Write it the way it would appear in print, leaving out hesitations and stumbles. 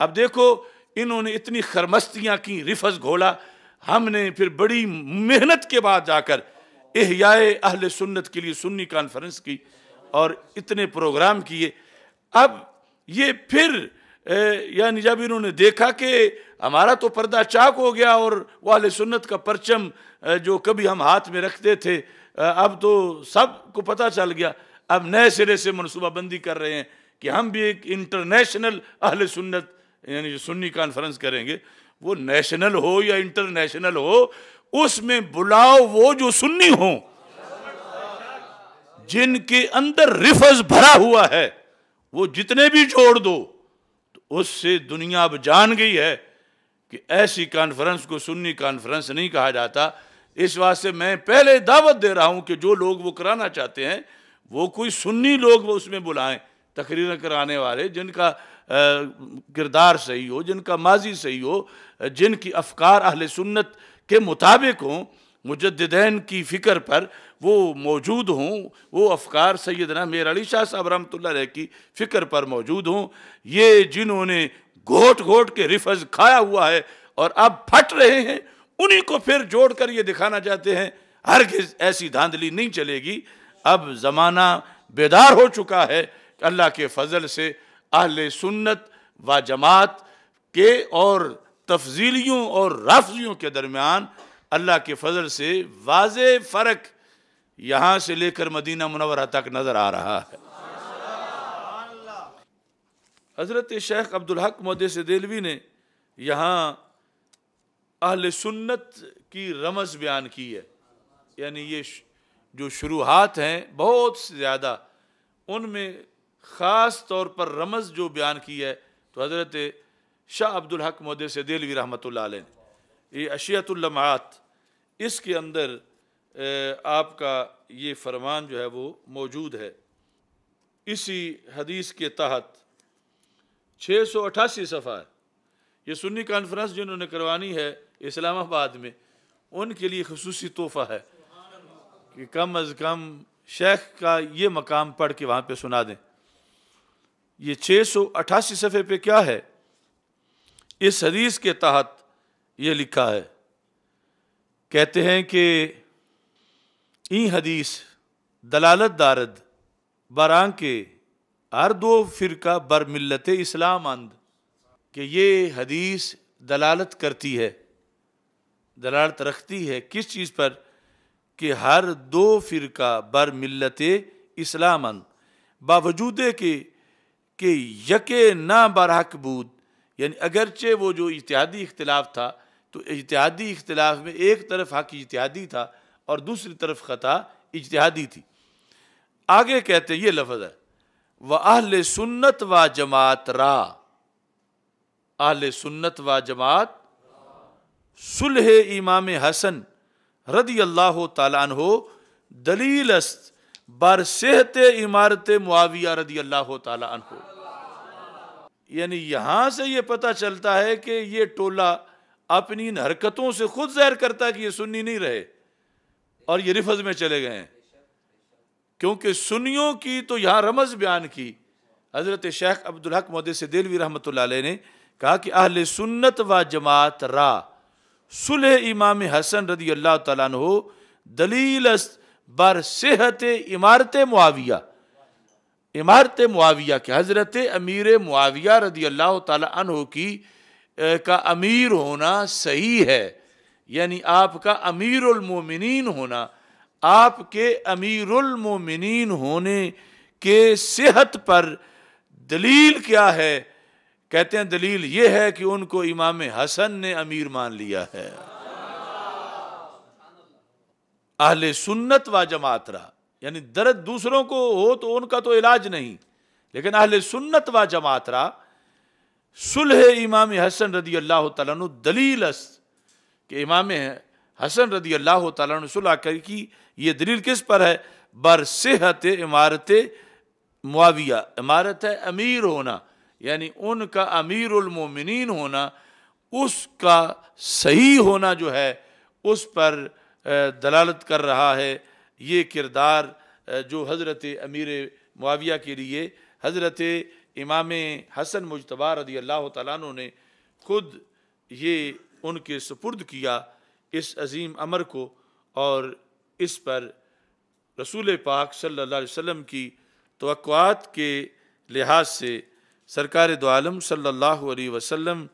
اب دیکھو انہوں نے اتنی خرمستیاں کی، رفض گھولا، ہم نے پھر بڑی محنت کے بعد جا کر احیاء اہل سنت کے لیے سنی کانفرنس کی اور اتنے پروگرام کیے۔ اب یہ پھر یعنی جب انہوں نے دیکھا کہ ہمارا تو پردہ چاک ہو گیا اور وہ اہل سنت کا پرچم جو کبھی ہم ہاتھ میں رکھتے تھے اب تو سب کو پتہ چل گیا، اب نئے سرے سے منصوبہ بندی کر رہے ہیں کہ ہم بھی ایک انٹرنیشنل اہل سنت یعنی جو سنی کانفرنس کریں گے، وہ نیشنل ہو یا انٹرنیشنل ہو، اس میں بلاؤ وہ جو سنی ہوں، جن کے اندر رفض بھرا ہوا ہے، وہ جتنے بھی جوڑ دو، تو اس سے دنیا اب جان گئی ہے کہ ایسی کانفرنس کو سنی کانفرنس نہیں کہا جاتا۔ اس واسطے میں پہلے دعوت دے رہا ہوں کہ جو لوگ وہ کرانا چاہتے ہیں وہ کوئی سنی لوگ وہ اس میں بلائیں، تقریر کرانے والے جن کا کردار صحیح ہو، جن کا ماضی صحیح ہو، جن کی افکار اہل سنت کے مطابق ہوں، مجددین کی فکر پر وہ موجود ہوں، وہ افکار سیدنا میر علی شاہ صاحب رحمۃ اللہ علیہ کی فکر پر موجود ہوں۔ یہ جنہوں نے گھوٹ گھوٹ کے رفض کھایا ہوا ہے اور اب پھٹ رہے ہیں، انہی کو پھر جوڑ کر یہ دکھانا چاہتے ہیں۔ ہرگز ایسی دھاندلی نہیں چلے گی۔ اب زمانہ بیدار ہو چکا ہے کہ اللہ کے فضل سے اہل سنت و جماعت کے اور تفضیلیوں اور رافضیوں کے درمیان اللہ کے فضل سے واضح فرق یہاں سے لے کر مدینہ منورہ تک نظر آ رہا ہے۔ حضرت شیخ عبدالحق محدث دہلوی نے یہاں اہل سنت کی رمز بیان کی ہے، یعنی یہ جو شروحات ہیں بہت زیادہ، ان میں خاص طور پر رمز جو بیان کی ہے تو حضرت شاہ عبدالحق محدث دہلوی رحمۃ اللہ علیہ نے یہ اشیاۃ اللمعات، اس کے اندر آپ کا یہ فرمان جو ہے وہ موجود ہے۔ اسی حدیث کے تحت 688 صفحہ ہے۔ یہ سنی کانفرنس جنہوں نے کروانی ہے اسلام آباد میں، ان کے لیے خصوصی تحفہ ہے کہ کم از کم شیخ کا یہ مقام پڑھ کے وہاں پہ سنا دیں۔ یہ 688 صفحے پہ کیا ہے؟ اس حدیث کے تحت یہ لکھا ہے، کہتے ہیں کہ این حدیث دلالت دارد بران کے ہر دو فرقہ بر ملت اسلام اند، کہ یہ حدیث دلالت کرتی ہے، دلالت رکھتی ہے کس چیز پر؟ کہ ہر دو فرقہ بر ملت اسلام اند، باوجود کہ یکے نہ برحق بود، یعنی اگرچہ وہ جو اجتہادی اختلاف تھا تو اجتہادی اختلاف میں ایک طرف حق اجتہادی تھا اور دوسری طرف خطا اجتہادی تھی۔ آگے کہتے ہیں، یہ لفظ ہے وَأَهْلِ سُنَّتْ وَجَمَاعَتْ را، اہل سنت و جماعت صلح امام حسن رضی اللہ تعالیٰ عنہ دلیل است بر صحت امارت معاویہ رضی اللہ تعالیٰ عنہ۔ یعنی یہاں سے یہ پتہ چلتا ہے کہ یہ ٹولہ اپنی ان حرکتوں سے خود ظاہر کرتا ہے کہ یہ سنی نہیں رہے اور یہ رفض میں چلے گئے ہیں، کیونکہ سنیوں کی تو یہاں رمز بیان کی۔ حضرت شیخ عبدالحق محدث دہلوی رحمۃ اللہ علیہ نے کہا کہ اہل سنت و جماعت را صلح امام حسن رضی اللہ تعالیٰ عنہ دلیل است بر صحت امارت معاویہ، امارت معاویہ کہ حضرت امیر معاویہ رضی اللہ تعالیٰ عنہ کی کا امیر ہونا صحیح ہے، یعنی آپ کا امیر المومنین ہونا، آپ کے امیر المومنین ہونے کے صحت پر دلیل کیا ہے؟ کہتے ہیں دلیل یہ ہے کہ ان کو امام حسن نے امیر مان لیا ہے۔ اہل سنت و جماعت رہا، یعنی درد دوسروں کو ہو تو ان کا تو علاج نہیں، لیکن اہل سنت و جماعت رہا صلح امام حسن رضی اللہ تعالیٰ عنہ دلیل است، کہ امام حسن رضی اللہ تعالیٰ عنہ صلح کی یہ دلیل کس پر ہے؟ بر صحت امارت معاویہ، امارت ہے امیر ہونا، یعنی ان کا امیر المومنین ہونا، اس کا صحیح ہونا جو ہے اس پر دلالت کر رہا ہے۔ یہ کردار جو حضرت امیر معاویہ کے لیے حضرت امام حسن مجتبی رضی اللہ تعالیٰ عنہ نے خود یہ ان کے سپرد کیا اس عظیم امر کو، اور اس پر رسول پاک صلی اللہ علیہ وسلم کی توقعات کے لحاظ سے سرکار دو عالم صلی اللہ علیہ وسلم